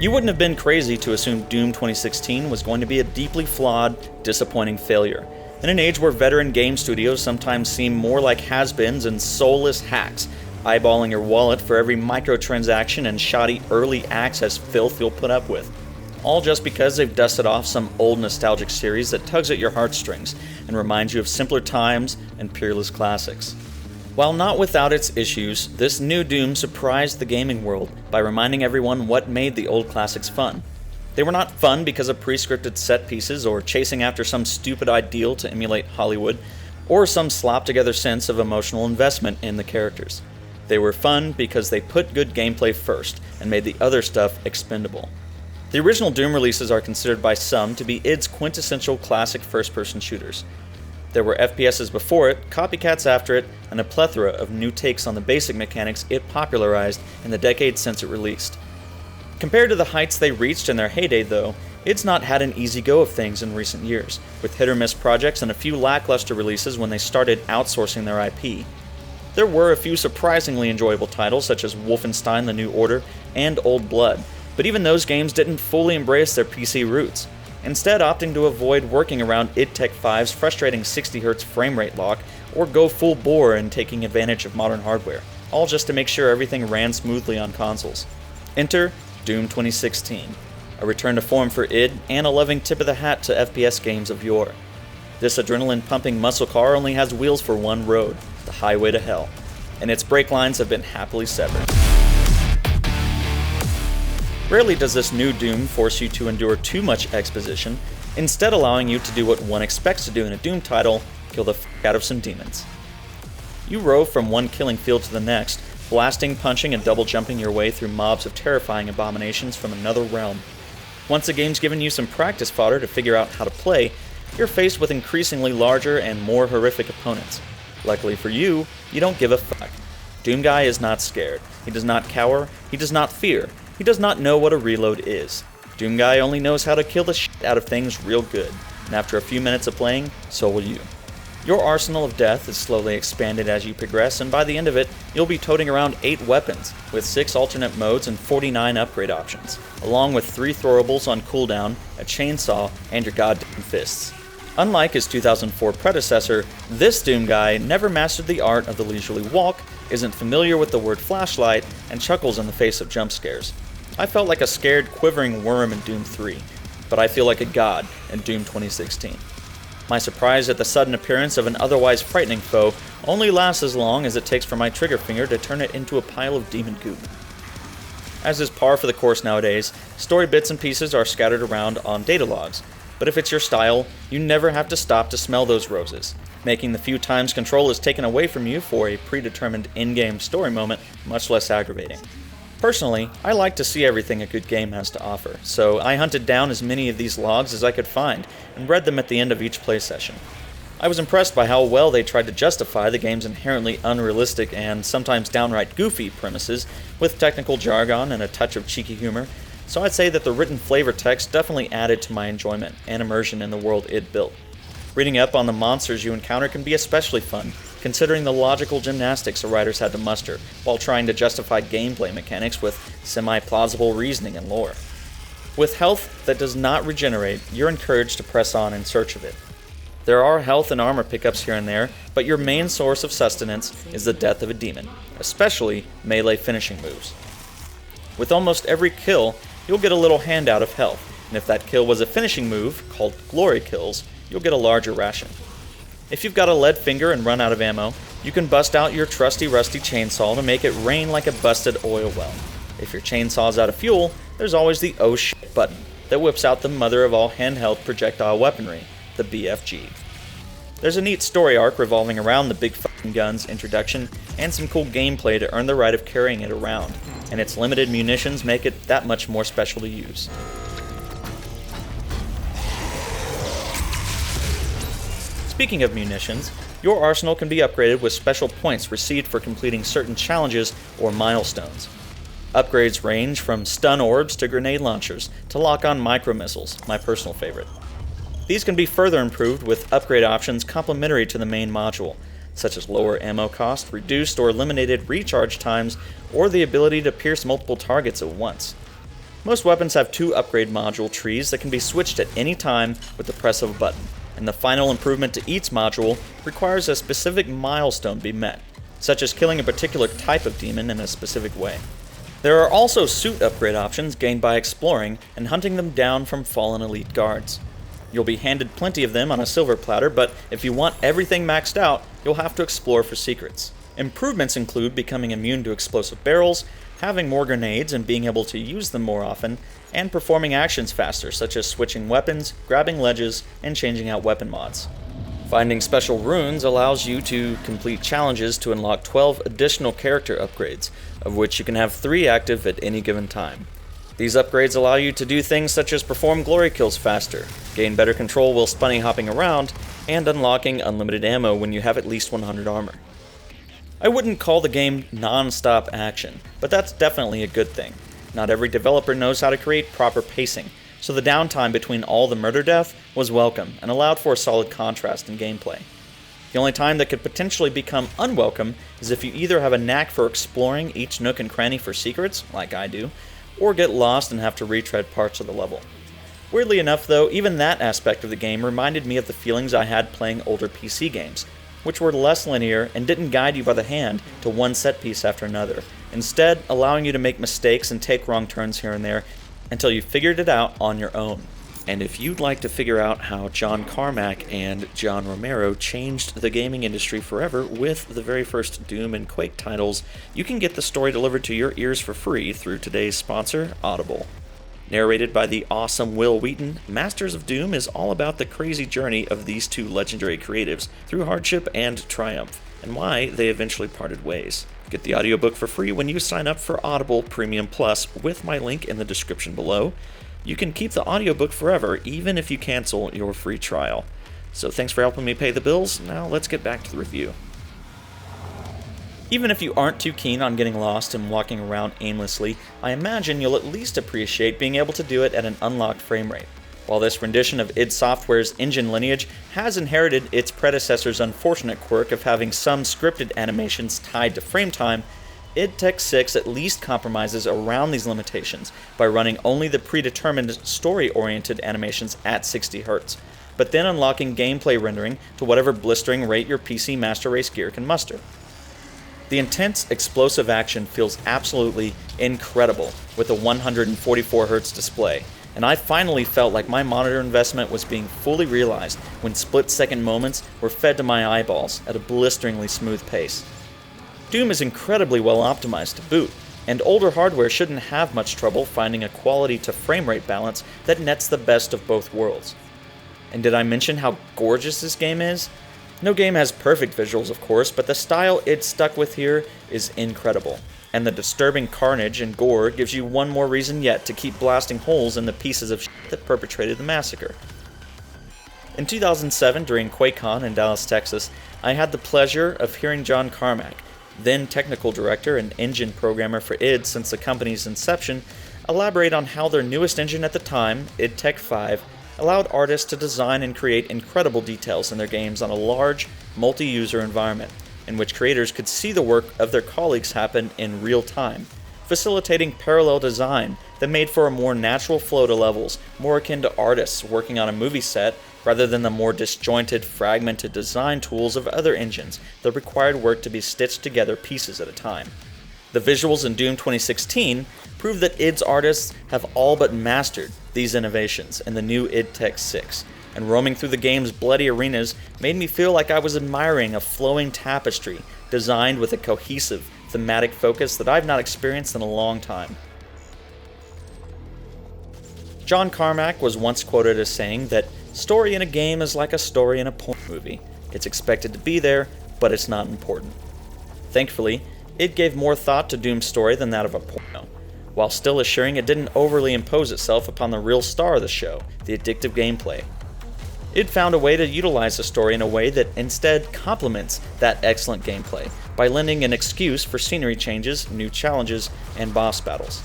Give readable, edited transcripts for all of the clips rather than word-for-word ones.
You wouldn't have been crazy to assume Doom 2016 was going to be a deeply flawed, disappointing failure. In an age where veteran game studios sometimes seem more like has-beens and soulless hacks, eyeballing your wallet for every microtransaction and shoddy early access filth you'll put up with. All just because they've dusted off some old nostalgic series that tugs at your heartstrings and reminds you of simpler times and peerless classics. While not without its issues, this new Doom surprised the gaming world by reminding everyone what made the old classics fun. They were not fun because of pre-scripted set pieces or chasing after some stupid ideal to emulate Hollywood, or some slop-together sense of emotional investment in the characters. They were fun because they put good gameplay first and made the other stuff expendable. The original Doom releases are considered by some to be id's quintessential classic first-person shooters. There were FPSs before it, copycats after it, and a plethora of new takes on the basic mechanics it popularized in the decades since it released. Compared to the heights they reached in their heyday, though, it's not had an easy go of things in recent years, with hit-or-miss projects and a few lackluster releases when they started outsourcing their IP. There were a few surprisingly enjoyable titles such as Wolfenstein: The New Order and Old Blood, but even those games didn't fully embrace their PC roots, instead opting to avoid working around id Tech 5's frustrating 60Hz frame rate lock or go full bore in taking advantage of modern hardware, all just to make sure everything ran smoothly on consoles. Enter Doom 2016, a return to form for id and a loving tip of the hat to FPS games of yore. This adrenaline-pumping muscle car only has wheels for one road, the highway to hell, and its brake lines have been happily severed. Rarely does this new Doom force you to endure too much exposition, instead allowing you to do what one expects to do in a Doom title, kill the f*** out of some demons. You rove from one killing field to the next, blasting, punching, and double jumping your way through mobs of terrifying abominations from another realm. Once the game's given you some practice fodder to figure out how to play, you're faced with increasingly larger and more horrific opponents. Luckily for you, you don't give a fuck. Doom Guy is not scared. He does not cower. He does not fear. He does not know what a reload is. Doom Guy only knows how to kill the shit out of things real good, and after a few minutes of playing, so will you. Your arsenal of death is slowly expanded as you progress, and by the end of it, you'll be toting around 8 weapons, with 6 alternate modes and 49 upgrade options, along with 3 throwables on cooldown, a chainsaw, and your goddamn fists. Unlike his 2004 predecessor, this Doom Guy never mastered the art of the leisurely walk, isn't familiar with the word flashlight, and chuckles in the face of jump scares. I felt like a scared, quivering worm in Doom 3, but I feel like a god in Doom 2016. My surprise at the sudden appearance of an otherwise frightening foe only lasts as long as it takes for my trigger finger to turn it into a pile of demon goop. As is par for the course nowadays, story bits and pieces are scattered around on data logs, but if it's your style, you never have to stop to smell those roses, making the few times control is taken away from you for a predetermined in-game story moment much less aggravating. Personally, I like to see everything a good game has to offer, so I hunted down as many of these logs as I could find and read them at the end of each play session. I was impressed by how well they tried to justify the game's inherently unrealistic and sometimes downright goofy premises with technical jargon and a touch of cheeky humor, so I'd say that the written flavor text definitely added to my enjoyment and immersion in the world it built. Reading up on the monsters you encounter can be especially fun, considering the logical gymnastics the writers had to muster while trying to justify gameplay mechanics with semi-plausible reasoning and lore. With health that does not regenerate, you're encouraged to press on in search of it. There are health and armor pickups here and there, but your main source of sustenance is the death of a demon, especially melee finishing moves. With almost every kill, you'll get a little handout of health, and if that kill was a finishing move, called glory kills, you'll get a larger ration. If you've got a lead finger and run out of ammo, you can bust out your trusty rusty chainsaw to make it rain like a busted oil well. If your chainsaw's out of fuel, there's always the oh shit button that whips out the mother of all handheld projectile weaponry, the BFG. There's a neat story arc revolving around the big fucking gun's introduction and some cool gameplay to earn the right of carrying it around, and its limited munitions make it that much more special to use. Speaking of munitions, your arsenal can be upgraded with special points received for completing certain challenges or milestones. Upgrades range from stun orbs to grenade launchers to lock-on micro-missiles, my personal favorite. These can be further improved with upgrade options complementary to the main module, such as lower ammo cost, reduced or eliminated recharge times, or the ability to pierce multiple targets at once. Most weapons have 2 upgrade module trees that can be switched at any time with the press of a button, and the final improvement to each module requires a specific milestone be met, such as killing a particular type of demon in a specific way. There are also suit upgrade options gained by exploring and hunting them down from fallen elite guards. You'll be handed plenty of them on a silver platter, but if you want everything maxed out, you'll have to explore for secrets. Improvements include becoming immune to explosive barrels, having more grenades and being able to use them more often, and performing actions faster, such as switching weapons, grabbing ledges, and changing out weapon mods. Finding special runes allows you to complete challenges to unlock 12 additional character upgrades, of which you can have 3 active at any given time. These upgrades allow you to do things such as perform glory kills faster, gain better control while bunny hopping around, and unlocking unlimited ammo when you have at least 100 armor. I wouldn't call the game non-stop action, but that's definitely a good thing. Not every developer knows how to create proper pacing, so the downtime between all the murder death was welcome and allowed for a solid contrast in gameplay. The only time that could potentially become unwelcome is if you either have a knack for exploring each nook and cranny for secrets, like I do, or get lost and have to retread parts of the level. Weirdly enough though, even that aspect of the game reminded me of the feelings I had playing older PC games, which were less linear and didn't guide you by the hand to one set piece after another, instead allowing you to make mistakes and take wrong turns here and there until you figured it out on your own. And if you'd like to figure out how John Carmack and John Romero changed the gaming industry forever with the very first Doom and Quake titles, you can get the story delivered to your ears for free through today's sponsor, Audible. Narrated by the awesome Will Wheaton, Masters of Doom is all about the crazy journey of these 2 legendary creatives through hardship and triumph, and why they eventually parted ways. Get the audiobook for free when you sign up for Audible Premium Plus with my link in the description below. You can keep the audiobook forever, even if you cancel your free trial. So thanks for helping me pay the bills. Now let's get back to the review. Even if you aren't too keen on getting lost and walking around aimlessly, I imagine you'll at least appreciate being able to do it at an unlocked frame rate. While this rendition of id Software's engine lineage has inherited its predecessor's unfortunate quirk of having some scripted animations tied to frame time, id Tech 6 at least compromises around these limitations by running only the predetermined story-oriented animations at 60 Hz, but then unlocking gameplay rendering to whatever blistering rate your PC Master Race gear can muster. The intense, explosive action feels absolutely incredible with a 144 Hz display, and I finally felt like my monitor investment was being fully realized when split-second moments were fed to my eyeballs at a blisteringly smooth pace. Doom is incredibly well optimized to boot, and older hardware shouldn't have much trouble finding a quality to frame rate balance that nets the best of both worlds. And did I mention how gorgeous this game is? No game has perfect visuals, of course, but the style it's stuck with here is incredible. And the disturbing carnage and gore gives you one more reason yet to keep blasting holes in the pieces of shit that perpetrated the massacre. In 2007, during QuakeCon in Dallas, Texas, I had the pleasure of hearing John Carmack, then technical director and engine programmer for id since the company's inception, elaborate on how their newest engine at the time, id Tech 5, allowed artists to design and create incredible details in their games on a large, multi-user environment, in which creators could see the work of their colleagues happen in real time, facilitating parallel design that made for a more natural flow to levels, more akin to artists working on a movie set, rather than the more disjointed, fragmented design tools of other engines that required work to be stitched together pieces at a time. The visuals in Doom 2016 prove that id's artists have all but mastered these innovations in the new id Tech 6, and roaming through the game's bloody arenas made me feel like I was admiring a flowing tapestry designed with a cohesive, thematic focus that I've not experienced in a long time. John Carmack was once quoted as saying that story in a game is like a story in a porn movie. It's expected to be there, but it's not important. Thankfully, it gave more thought to Doom's story than that of a porno, while still assuring it didn't overly impose itself upon the real star of the show, the addictive gameplay. It found a way to utilize the story in a way that instead complements that excellent gameplay by lending an excuse for scenery changes, new challenges, and boss battles.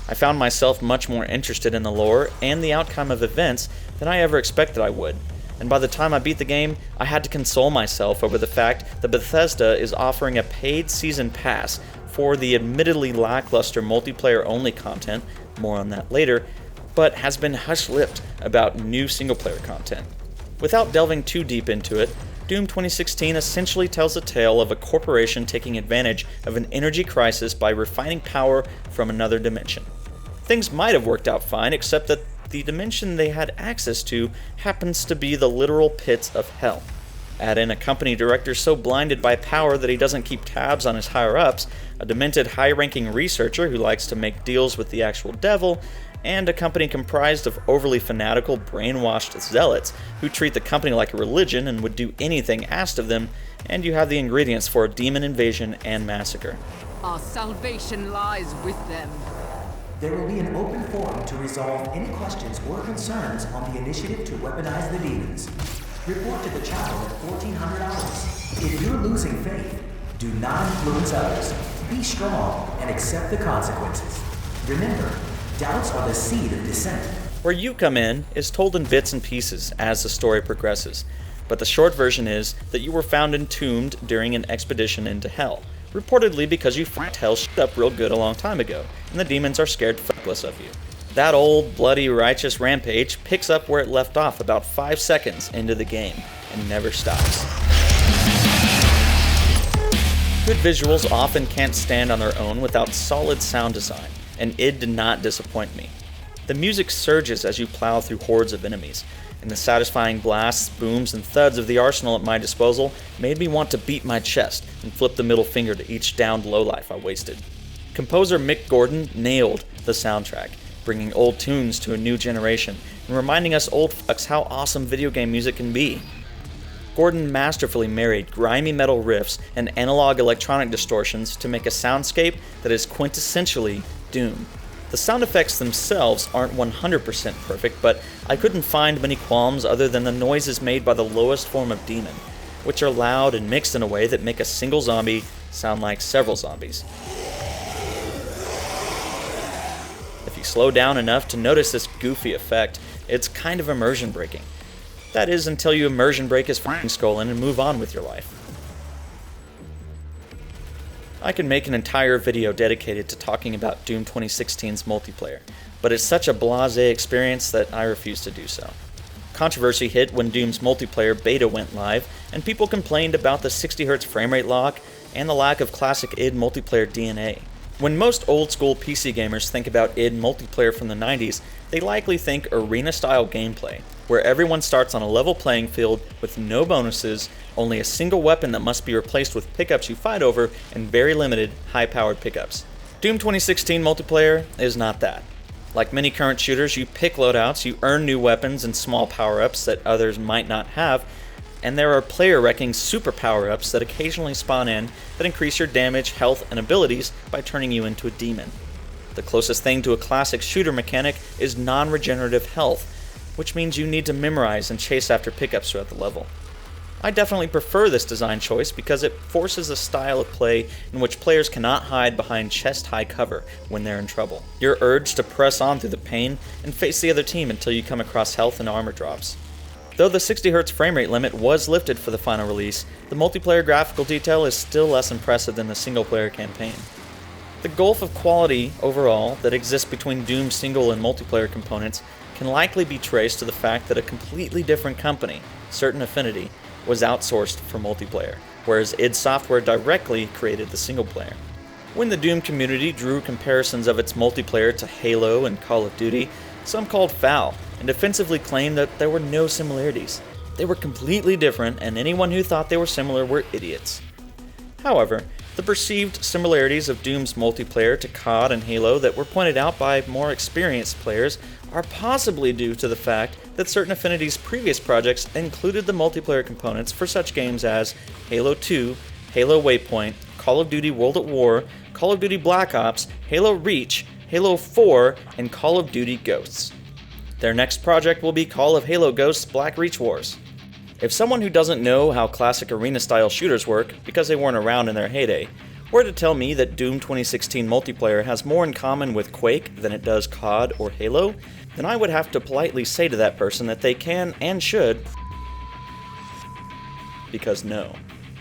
I found myself much more interested in the lore and the outcome of events than I ever expected I would, and by the time I beat the game, I had to console myself over the fact that Bethesda is offering a paid season pass for the admittedly lackluster multiplayer-only content more on that later, but has been hush-lipped about new single-player content. Without delving too deep into it, Doom 2016 essentially tells the tale of a corporation taking advantage of an energy crisis by refining power from another dimension. Things might have worked out fine, except that the dimension they had access to happens to be the literal pits of hell. Add in a company director so blinded by power that he doesn't keep tabs on his higher-ups, a demented high-ranking researcher who likes to make deals with the actual devil, and a company comprised of overly fanatical, brainwashed zealots who treat the company like a religion and would do anything asked of them, and you have the ingredients for a demon invasion and massacre. Our salvation lies with them. There will be an open forum to resolve any questions or concerns on the initiative to weaponize the demons. Report to the chapel at 1400 hours. If you're losing faith, do not influence others. Be strong and accept the consequences. Remember, doubts are the seed of dissent. Where you come in is told in bits and pieces as the story progresses, but the short version is that you were found entombed during an expedition into hell, reportedly because you fucked hell shit up real good a long time ago, and the demons are scared fuckless of you. That old, bloody, righteous rampage picks up where it left off about 5 seconds into the game, and never stops. Good visuals often can't stand on their own without solid sound design, and id did not disappoint me. The music surges as you plow through hordes of enemies, and the satisfying blasts, booms, and thuds of the arsenal at my disposal made me want to beat my chest and flip the middle finger to each downed lowlife I wasted. Composer Mick Gordon nailed the soundtrack, bringing old tunes to a new generation and reminding us old fucks how awesome video game music can be. Gordon masterfully married grimy metal riffs and analog electronic distortions to make a soundscape that is quintessentially Doom. The sound effects themselves aren't 100% perfect, but I couldn't find many qualms other than the noises made by the lowest form of demon, which are loud and mixed in a way that make a single zombie sound like several zombies. If you slow down enough to notice this goofy effect, it's kind of immersion breaking. That is, until you immersion break his f***ing skull in and move on with your life. I could make an entire video dedicated to talking about Doom 2016's multiplayer, but it's such a blasé experience that I refuse to do so. Controversy hit when Doom's multiplayer beta went live, and people complained about the 60Hz framerate lock and the lack of classic id multiplayer DNA. When most old-school PC gamers think about id multiplayer from the 90s, they likely think arena-style gameplay, where everyone starts on a level playing field with no bonuses, only a single weapon that must be replaced with pickups you fight over, and very limited, high-powered pickups. Doom 2016 multiplayer is not that. Like many current shooters, you pick loadouts, you earn new weapons and small power-ups that others might not have, and there are player-wrecking super power-ups that occasionally spawn in that increase your damage, health, and abilities by turning you into a demon. The closest thing to a classic shooter mechanic is non-regenerative health, which means you need to memorize and chase after pickups throughout the level. I definitely prefer this design choice because it forces a style of play in which players cannot hide behind chest-high cover when they're in trouble. You're urged to press on through the pain and face the other team until you come across health and armor drops. Though the 60Hz framerate limit was lifted for the final release, the multiplayer graphical detail is still less impressive than the single-player campaign. The gulf of quality overall that exists between Doom's single and multiplayer components can likely be traced to the fact that a completely different company, Certain Affinity, was outsourced for multiplayer, whereas id Software directly created the single player. When the Doom community drew comparisons of its multiplayer to Halo and Call of Duty, some called foul and defensively claimed that there were no similarities. They were completely different, and anyone who thought they were similar were idiots. However, the perceived similarities of Doom's multiplayer to COD and Halo that were pointed out by more experienced players are possibly due to the fact that Certain Affinity's previous projects included the multiplayer components for such games as Halo 2, Halo Waypoint, Call of Duty World at War, Call of Duty Black Ops, Halo Reach, Halo 4, and Call of Duty Ghosts. Their next project will be Call of Halo Ghosts Black Reach Wars. If someone who doesn't know how classic arena-style shooters work because they weren't around in their heyday were to tell me that Doom 2016 multiplayer has more in common with Quake than it does COD or Halo, then I would have to politely say to that person that they can and should, because no.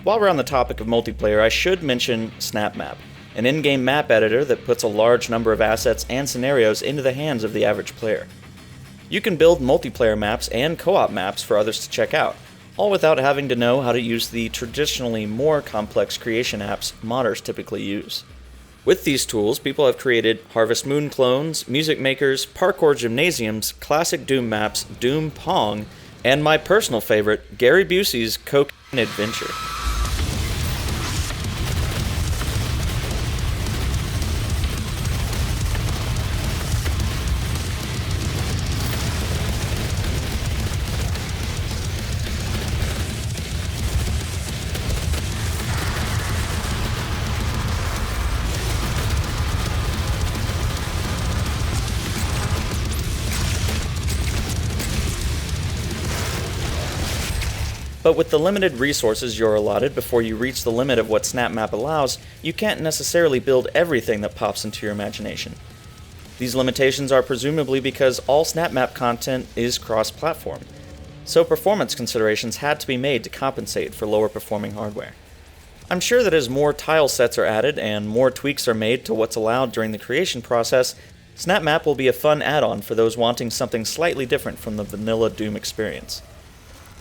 While we're on the topic of multiplayer, I should mention SnapMap, an in-game map editor that puts a large number of assets and scenarios into the hands of the average player. You can build multiplayer maps and co-op maps for others to check out, all without having to know how to use the traditionally more complex creation apps modders typically use. With these tools, people have created Harvest Moon clones, music makers, parkour gymnasiums, classic Doom maps, Doom Pong, and my personal favorite, Gary Busey's Cocaine Adventure. But with the limited resources you're allotted before you reach the limit of what SnapMap allows, you can't necessarily build everything that pops into your imagination. These limitations are presumably because all SnapMap content is cross-platform, so performance considerations had to be made to compensate for lower performing hardware. I'm sure that as more tile sets are added and more tweaks are made to what's allowed during the creation process, SnapMap will be a fun add-on for those wanting something slightly different from the vanilla Doom experience.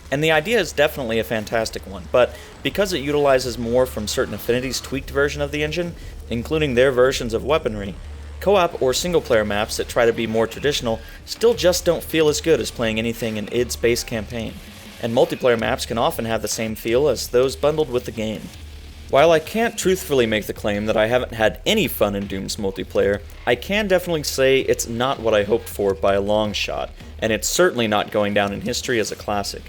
And the idea is definitely a fantastic one, but because it utilizes more from Certain Affinity's tweaked version of the engine, including their versions of weaponry, co-op or single-player maps that try to be more traditional still just don't feel as good as playing anything in id's base campaign, and multiplayer maps can often have the same feel as those bundled with the game. While I can't truthfully make the claim that I haven't had any fun in Doom's multiplayer, I can definitely say it's not what I hoped for by a long shot, and it's certainly not going down in history as a classic.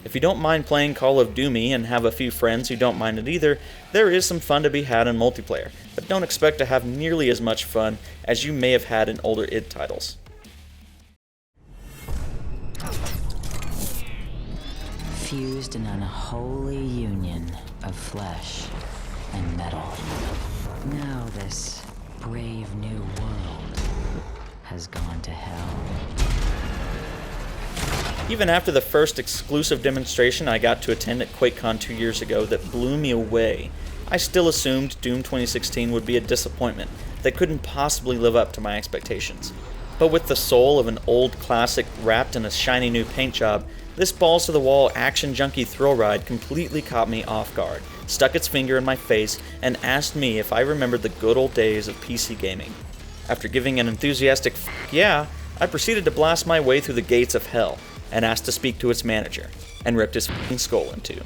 If you don't mind playing Call of Doomy and have a few friends who don't mind it either, there is some fun to be had in multiplayer, but don't expect to have nearly as much fun as you may have had in older id titles. Fused in an unholy union of flesh and metal. Now this brave new world has gone to hell. Even after the first exclusive demonstration I got to attend at QuakeCon 2 years ago that blew me away, I still assumed Doom 2016 would be a disappointment that couldn't possibly live up to my expectations. But with the soul of an old classic wrapped in a shiny new paint job, this balls-to-the-wall action-junkie thrill ride completely caught me off guard, stuck its finger in my face, and asked me if I remembered the good old days of PC gaming. After giving an enthusiastic "f*** yeah," I proceeded to blast my way through the gates of hell, and asked to speak to its manager, and ripped his f***ing skull in two.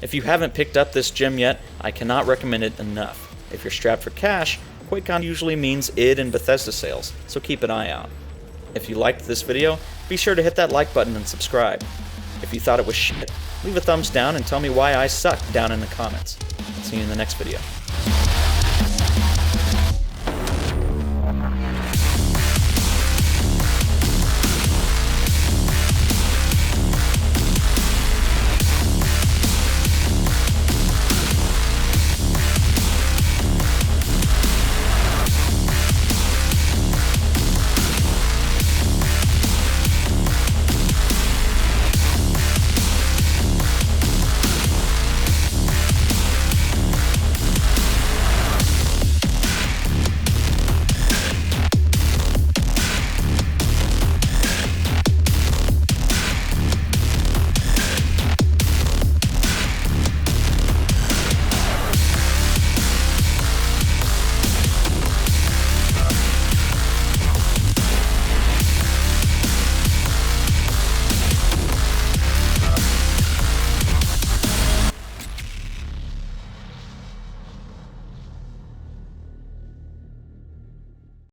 If you haven't picked up this gem yet, I cannot recommend it enough. If you're strapped for cash, QuakeCon usually means id and Bethesda sales, so keep an eye out. If you liked this video, be sure to hit that like button and subscribe. If you thought it was shit, leave a thumbs down and tell me why I suck down in the comments. See you in the next video.